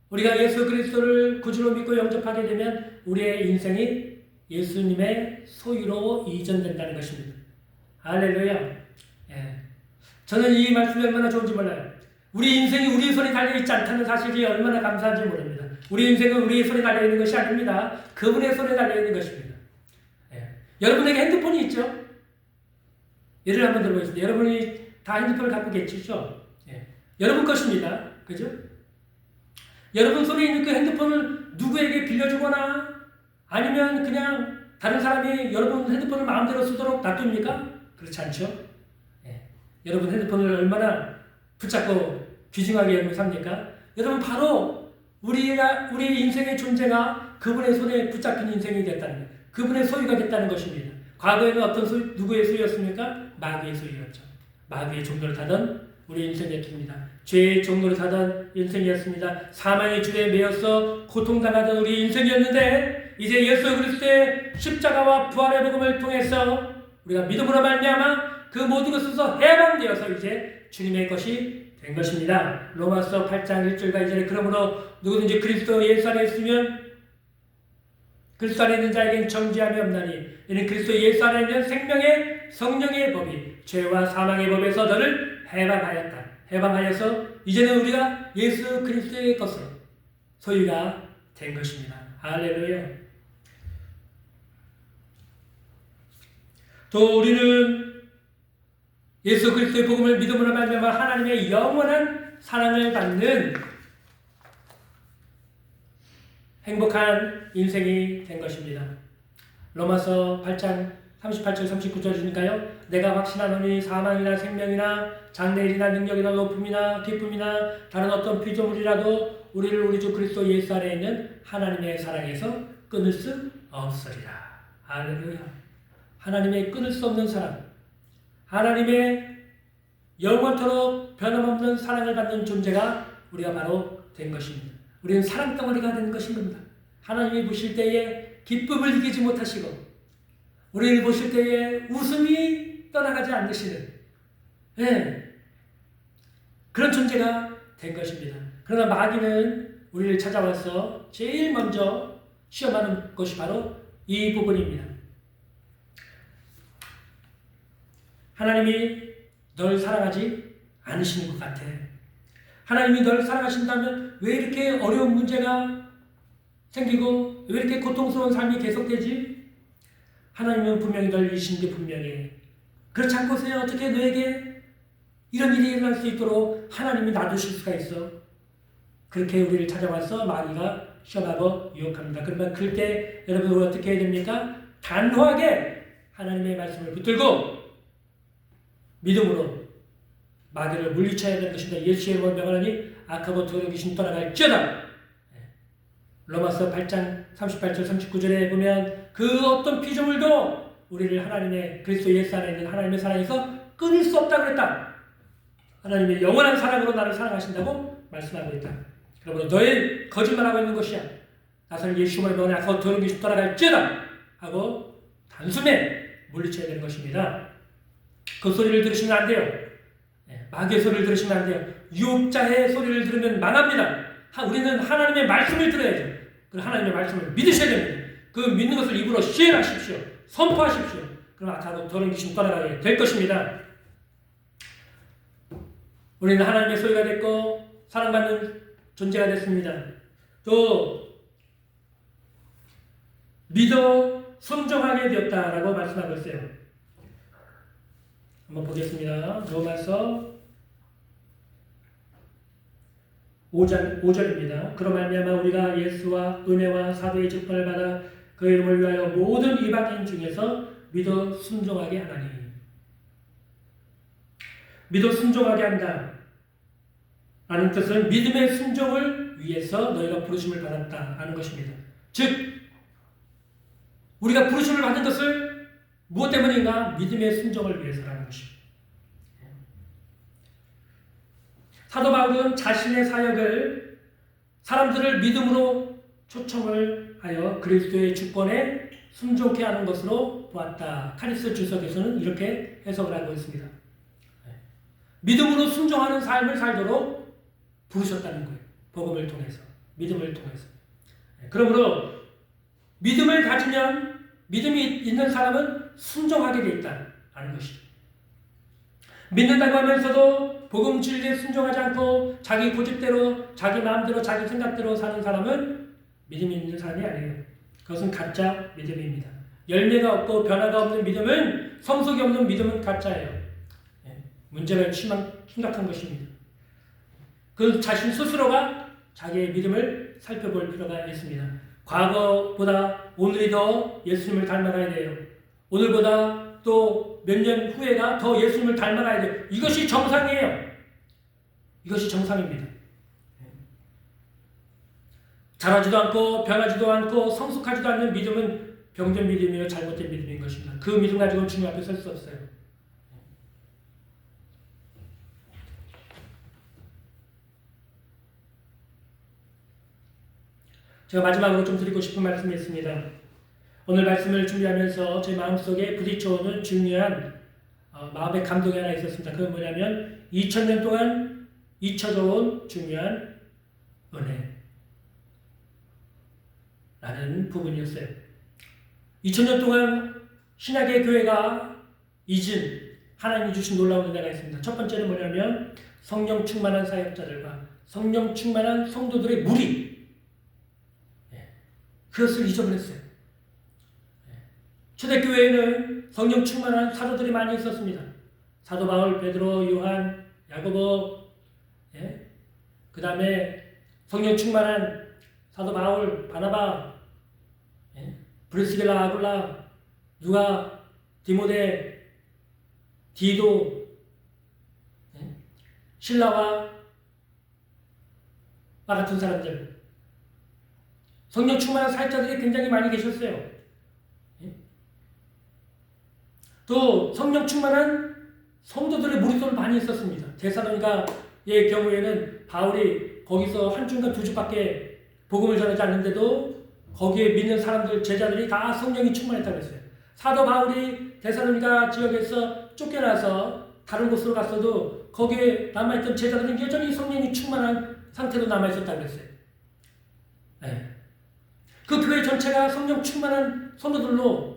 우리가 예수 그리스도를 구주로 믿고 영접하게 되면 우리의 인생이 예수님의 소유로 이전된다는 것입니다. 할렐루야. 저는 이 말씀이 얼마나 좋은지 몰라요. 우리 인생이 우리 손에 달려있지 않다는 사실이 얼마나 감사한지 모릅니다. 우리 인생은 우리의 손에 달려있는 것이 아닙니다. 그분의 손에 달려있는 것입니다. 여러분에게 핸드폰이 있죠? 예를 한번 들어보겠습니다. 여러분이 다 핸드폰을 갖고 계시죠? 여러분 것입니다. 그죠? 여러분 손에 있는 그 핸드폰을 누구에게 빌려주거나 아니면 그냥 다른 사람이 여러분 핸드폰을 마음대로 쓰도록 놔둡니까? 그렇지 않죠? 여러분 핸드폰을 얼마나 붙잡고 귀중하게 여러분 삽니까? 여러분 바로 우리 인생의 존재가 그분의 손에 붙잡힌 인생이 됐다는 거예요. 그분의 소유가 됐다는 것입니다. 과거에는 누구의 소유였습니까? 마귀의 소유였죠. 마귀의 종로를 타던 우리 인생이었습니다. 죄의 종로를 타던 인생이었습니다. 사망의 줄에 매여서 고통당하던 우리 인생이었는데 이제 예수 그리스도의 십자가와 부활의 복음을 통해서 우리가 믿음으로 말미암아 그 모든 것에서 해방되어서 이제 주님의 것이 된 것입니다. 로마서 8장 1절과 2절에 그러므로 누구든지 그리스도 예수 안에 있으면 그리스도 안에 있는 자에게는 정죄함이 없나니 이는 그리스도 예수 안에 있는 생명의 성령의 법이 죄와 사망의 법에서 너를 해방하여서 이제는 우리가 예수 그리스도의 것으로 소유가 된 것입니다. 할렐루야. 또 우리는 예수 그리스도의 복음을 믿음으로 말미암아 하나님의 영원한 사랑을 받는 행복한 인생이 된 것입니다. 로마서 8장 38절 39절이니까요. 내가 확신하노니 사망이나 생명이나 장래일이나 능력이나 높음이나 기쁨이나 다른 어떤 피조물이라도 우리를 우리 주 그리스도 예수 안에 있는 하나님의 사랑에서 끊을 수 없으리라. 할렐루야. 하나님의 끊을 수 없는 사랑, 하나님의 영원토록 변함없는 사랑을 받는 존재가 우리가 바로 된 것입니다. 우리는 사랑 덩어리가 된 것인 겁니다. 하나님이 보실 때에 기쁨을 이기지 못하시고 우리를 보실 때에 웃음이 떠나가지 않으시는 그런 존재가 된 것입니다. 그러나 마귀는 우리를 찾아와서 제일 먼저 시험하는 것이 바로 이 부분입니다. 하나님이 널 사랑하지 않으시는 것 같아. 하나님이 널 사랑하신다면 왜 이렇게 어려운 문제가 생기고 왜 이렇게 고통스러운 삶이 계속되지? 하나님은 분명히 널 이신 게 분명해. 그렇지 않고서야 어떻게 너에게 이런 일이 일어날 수 있도록 하나님이 놔두실 수가 있어. 그렇게 우리를 찾아와서 마귀가 시험하고 유혹합니다. 그러면 그때 여러분 어떻게 해야 됩니까? 단호하게 하나님의 말씀을 붙들고 믿음으로 마귀를 물리쳐야 되는 것입니다. 예수의 이름으로 명하노니 악하고 더러운 귀신 떠나갈지어다. 로마서 8장 38절 39절에 보면 그 어떤 피조물도 우리를 하나님의 그리스도 예수 안에 있는 하나님의 사랑에서 끊을 수 없다고 그랬다. 하나님의 영원한 사랑으로 나를 사랑하신다고 말씀하고 있다. 그러므로 너의 거짓말하고 있는 것이야. 나서는 예수의 이름으로 악하고 더러운 귀신 떠나갈지어다 하고 단숨에 물리쳐야 되는 것입니다. 그 소리를 들으시면 안 돼요. 마귀의 소리를 들으시면 안 돼요. 유혹자의 소리를 들으면 망합니다. 우리는 하나님의 말씀을 들어야죠. 그 하나님의 말씀을 믿으셔야 됩니다. 그 믿는 것을 입으로 시행하십시오. 선포하십시오. 그럼 악하고 더러운 귀신 떠나가게 될 것입니다. 우리는 하나님의 소리가 됐고 사랑받는 존재가 됐습니다. 또 믿어 순종하게 되었다라고 말씀하고 있어요. 한번 보겠습니다. 로마서 5절입니다. 그로 말미암아 우리가 예수와 은혜와 사도의 직분을 받아 그 이름을 위하여 모든 이방인 중에서 믿어 순종하게 하나니. 믿어 순종하게 한다 라는 뜻은 믿음의 순종을 위해서 너희가 부르심을 받았다 하는 것입니다. 즉 우리가 부르심을 받은 것을 무엇 때문인가? 믿음의 순종을 위해서라는 것입니다. 사도 바울은 자신의 사역을 사람들을 믿음으로 초청을 하여 그리스도의 주권에 순종케 하는 것으로 보았다. 카리스 주석에서는 이렇게 해석을 하고 있습니다. 믿음으로 순종하는 삶을 살도록 부르셨다는 거예요. 복음을 통해서, 믿음을 통해서. 그러므로 믿음을 가지면 믿음이 있는 사람은 순종하게 돼 있다는 것이죠. 믿는다고 하면서도 복음 진리에 순종하지 않고 자기 고집대로, 자기 마음대로, 자기 생각대로 사는 사람은 믿음이 있는 사람이 아니에요. 그것은 가짜 믿음입니다. 열매가 없고 변화가 없는 믿음은, 성숙이 없는 믿음은 가짜예요. 문제가 심각한 것입니다. 그 자신 스스로가 자기의 믿음을 살펴볼 필요가 있습니다. 과거보다 오늘이 더 예수님을 닮아가야 돼요. 오늘보다 또 몇 년 후에가 더 예수님을 닮아가야 돼요. 이것이 정상이에요. 이것이 정상입니다. 자라지도 않고 변하지도 않고 성숙하지도 않는 믿음은 병된 믿음이요 잘못된 믿음인 것입니다. 그 믿음 가지고는 주님 앞에 설 수 없어요. 제가 마지막으로 좀 드리고 싶은 말씀이 있습니다. 오늘 말씀을 준비하면서 제 마음속에 부딪혀오는 중요한 마음의 감동이 하나 있었습니다. 그건 뭐냐면 2000년 동안 잊혀져온 중요한 은혜라는 부분이었어요. 2000년 동안 신약의 교회가 잊은 하나님이 주신 놀라운 은혜가 있습니다. 첫 번째는 뭐냐면 성령 충만한 사역자들과 성령 충만한 성도들의 무리, 그것을 잊어버렸어요. 초대교회에는 성령 충만한 사도들이 많이 있었습니다. 사도 바울, 베드로, 요한, 야고보, 예? 그 다음에 성령 충만한 사도 바울, 바나바, 예? 브리스길라, 아굴라, 누가, 디모데, 디도, 예? 신라와 같은 사람들, 성령 충만한 사역자들이 굉장히 많이 계셨어요. 예? 또 성령 충만한 성도들의 무리들이 많이 있었습니다. 데살로니가의 경우에는 바울이 거기서 한 주인가 두 주밖에 복음을 전하지 않는데도 거기에 믿는 사람들, 제자들이 다 성령이 충만했다고 했어요. 사도 바울이 데살로니가 지역에서 쫓겨나서 다른 곳으로 갔어도 거기에 남아있던 제자들은 여전히 성령이 충만한 상태로 남아있었다고 했어요. 네. 그 교회 전체가 성령 충만한 성도들로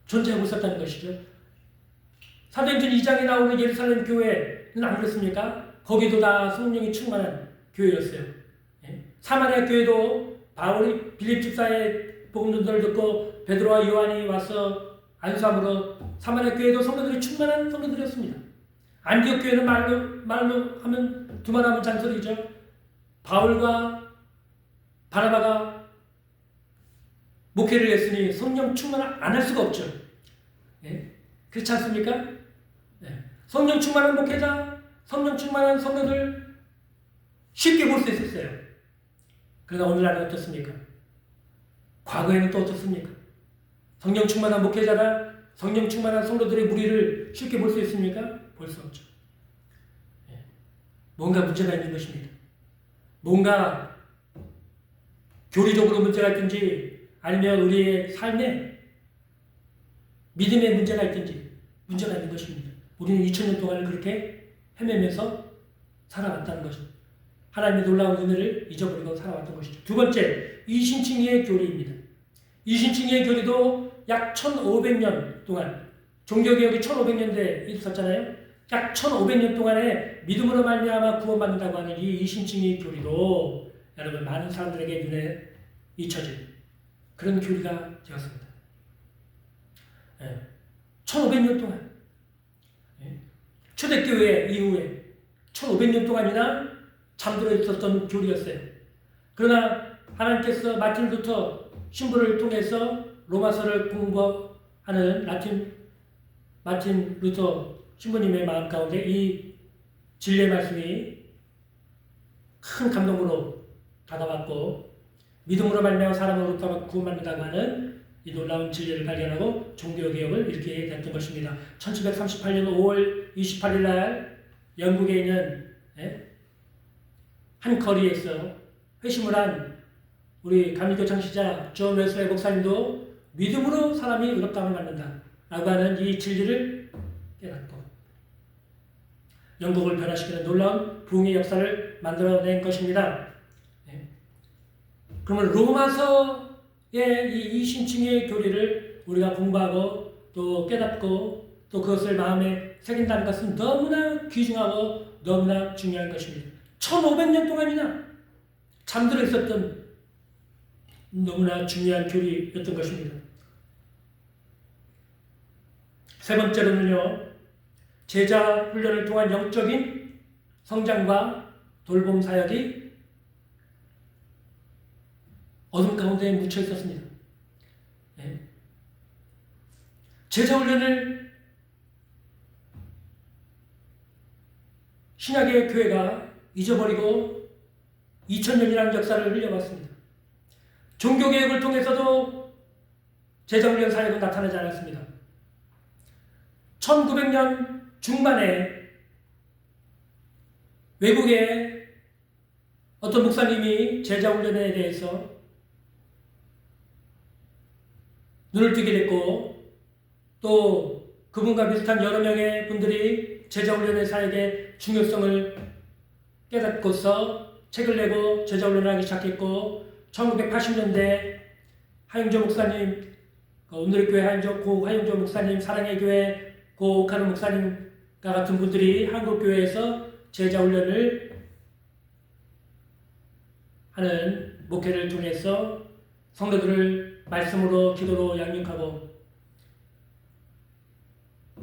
존재하고 있었다는 것이죠. 사도행전 2장에 나오는 예루살렘 교회는 안 그렇습니까? 거기도 다 성령이 충만한 교회였어요. 예? 사마리아 교회도 바울이 빌립 집사의 복음전도를 듣고 베드로와 요한이 와서 안수함으로 사마리아 교회도 성도들이 충만한 성도들이었습니다. 안디옥 교회는 말로 하면 두말하면 잔소리죠. 바울과 바나바가 목회를 했으니 성령 충만 안 할 수가 없죠. 예? 그렇지 않습니까? 예. 성령 충만한 목회자, 성령 충만한 성도들 쉽게 볼 수 있었어요. 그러나 오늘날은 어떻습니까? 과거에는 또 어떻습니까? 성령 충만한 목회자나 성령 충만한 성도들의 무리를 쉽게 볼 수 있습니까? 볼 수 없죠. 예. 뭔가 문제가 있는 것입니다. 뭔가 교리적으로 문제가 있든지 아니면 우리의 삶에 믿음의 문제가 있든지 문제가 있는 것입니다. 우리는 2000년 동안 그렇게 헤매면서 살아왔다는 것입니다. 하나님의 놀라운 은혜를 잊어버리고 살아왔던 것이죠. 두 번째, 이신칭의의 교리입니다. 이신칭의의 교리도 약 1500년 동안, 종교개혁이 1500년대에 있었잖아요. 약 1500년 동안에 믿음으로 말미암아 구원받는다고 하는 이 이신칭의의 교리도 여러분 많은 사람들에게 눈에 잊혀진 그런 교리가 되었습니다. 1500년 동안 초대교회 이후에 1500년 동안이나 잠들어 있었던 교리였어요. 그러나 하나님께서 마틴 루터 신부를 통해서 로마서를 공부하는 마틴 루터 신부님의 마음 가운데 이 진리의 말씀이 큰 감동으로 다가왔고 믿음으로 말미암아 사람으로부터 구원받는다고 하는 이 놀라운 진리를 발견하고 종교개혁을 일으키게 됐던 것입니다. 1738년 5월 28일 날 영국에 있는 한 거리에서 회심을 한 우리 감리교 창시자 존 웨슬레이 목사님도 믿음으로 사람이 의롭다함을 받는다 라고 하는 이 진리를 깨닫고 영국을 변화시키는 놀라운 부흥의 역사를 만들어낸 것입니다. 그러면 로마서의 이 이신칭의 교리를 우리가 공부하고 또 깨닫고 또 그것을 마음에 새긴다는 것은 너무나 귀중하고 너무나 중요한 것입니다. 1500년 동안이나 잠들어 있었던 너무나 중요한 교리였던 것입니다. 세 번째로는요, 제자 훈련을 통한 영적인 성장과 돌봄 사역이 어둠 가운데 묻혀 있었습니다. 제자 훈련을 신약의 교회가 잊어버리고 2000년이라는 역사를 흘려봤습니다. 종교개혁을 통해서도 제자 훈련 사역은 나타나지 않았습니다. 1900년 중반에 외국의 어떤 목사님이 제자 훈련에 대해서 눈을 뜨게 됐고 또 그분과 비슷한 여러 명의 분들이 제자 훈련의 사역의 중요성을 깨닫고서 책을 내고 제자 훈련을 하기 시작했고 1980년대 하영조 목사님, 오늘의 교회 고 하영조 목사님, 사랑의 교회 고 옥하는 목사님과 같은 분들이 한국교회에서 제자 훈련을 하는 목회를 통해서 성도들을 말씀으로 기도로 양육하고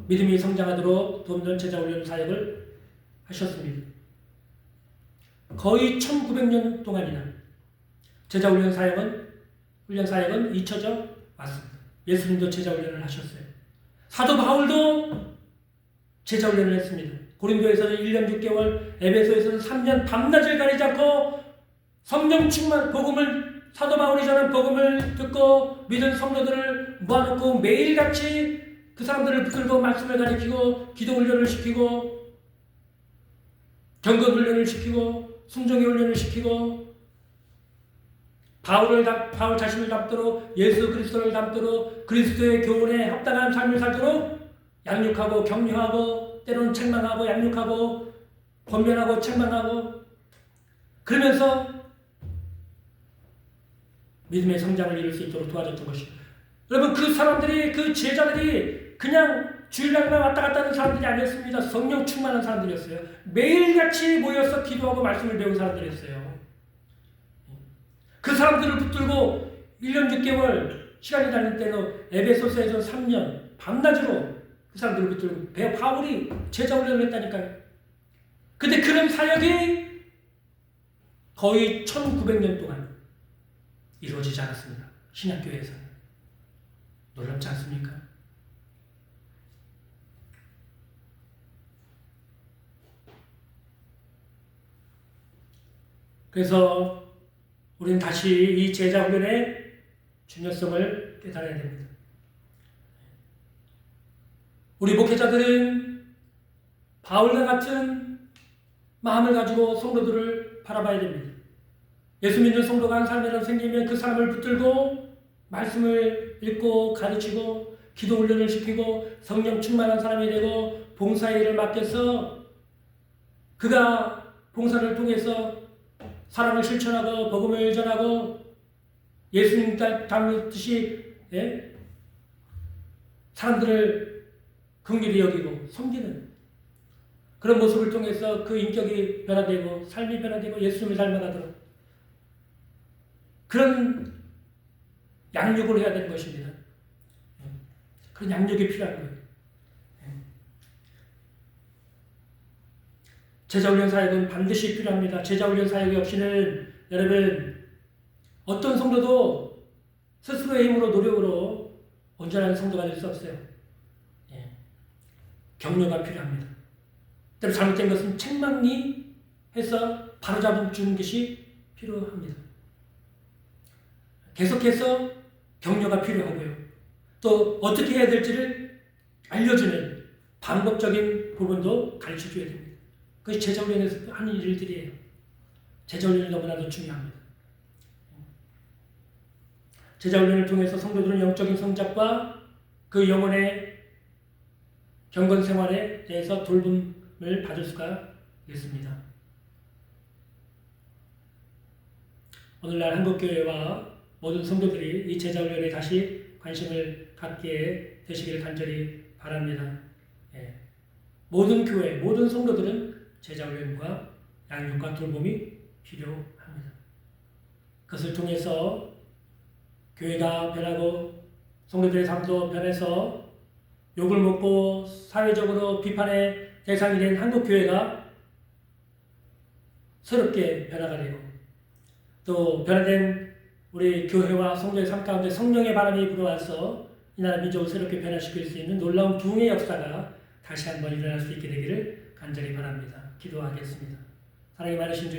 믿음이 성장하도록 돕는 제자훈련 사역을 하셨습니다. 거의 1900년 동안이나 제자훈련 사역은 잊혀져 왔습니다. 예수님도 제자훈련을 하셨어요. 사도 바울도 제자훈련을 했습니다. 고린도에서는 1년 6개월, 에베소에서는 3년 밤낮을 가리지 않고 성령 충만 복음을 사도 바울이 전한 복음을 듣고 믿은 성도들을 모아놓고 매일같이 그 사람들을 붙들고 말씀을 가르치고 기도 훈련을 시키고 경건 훈련을 시키고 순종의 훈련을 시키고 바울 자신을 닮도록 예수 그리스도를 닮도록 그리스도의 교훈에 합당한 삶을 살도록 양육하고 격려하고 때로는 책망하고 양육하고 권면하고 책망하고 그러면서 믿음의 성장을 이룰 수 있도록 도와줬던 것입니다. 여러분 그 사람들이 그 제자들이 그냥 주일날만 왔다 갔다 하는 사람들이 아니었습니다. 성령 충만한 사람들이었어요. 매일같이 모여서 기도하고 말씀을 배운 사람들이었어요. 그 사람들을 붙들고 1년 6개월 시간이 다닐 때는 에베소서에서 3년 밤낮으로 그 사람들을 붙들고 바울이 제자훈련을 했다니까요. 근데 그런 사역이 거의 1900년 동안 이루어지지 않았습니다. 신약교회에서는. 놀랍지 않습니까? 그래서 우리는 다시 이 제자훈련의 중요성을 깨달아야 됩니다. 우리 목회자들은 바울과 같은 마음을 가지고 성도들을 바라봐야 됩니다. 예수 믿는 성도가 한 사람이라도 생기면 그 사람을 붙들고 말씀을 읽고 가르치고 기도 훈련을 시키고 성령 충만한 사람이 되고 봉사의 일을 맡겨서 그가 봉사를 통해서 사랑을 실천하고 복음을 전하고 예수님 닮듯이 사람들을 긍휼히 여기고 섬기는 그런 모습을 통해서 그 인격이 변화되고 삶이 변화되고 예수님을 닮아가도록 그런 양육을 해야 되는 것입니다. 그런 양육이 필요한 거예요. 제자훈련 사역은 반드시 필요합니다. 제자훈련 사역이 없이는 여러분 어떤 성도도 스스로의 힘으로 노력으로 온전한 성도가 될 수 없어요. 격려가 필요합니다. 때로 잘못된 것은 책망이 해서 바로잡아 주는 것이 필요합니다. 계속해서 격려가 필요하고요. 또 어떻게 해야 될지를 알려주는 방법적인 부분도 가르쳐줘야 됩니다. 그것이 제자훈련에서 하는 일들이에요. 제자훈련이 너무나도 중요합니다. 제자훈련을 통해서 성도들은 영적인 성장과 그 영혼의 경건 생활에 대해서 돌봄을 받을 수가 있습니다. 오늘날 한국교회와 모든 성도들이 이 제자훈련에 다시 관심을 갖게 되시기를 간절히 바랍니다. 모든 교회, 모든 성도들은 제자훈련과 양육과 돌봄이 필요합니다. 그것을 통해서 교회가 변하고 성도들의 삶도 변해서 욕을 먹고 사회적으로 비판의 대상이 된 한국교회가 새롭게 변화가 되고 또 변화된 우리 교회와 성도의 삶 가운데 성령의 바람이 불어와서 이 나라 민족을 새롭게 변화시킬 수 있는 놀라운 부흥의 역사가 다시 한번 일어날 수 있게 되기를 간절히 바랍니다. 기도하겠습니다. 사랑이 많으신 주님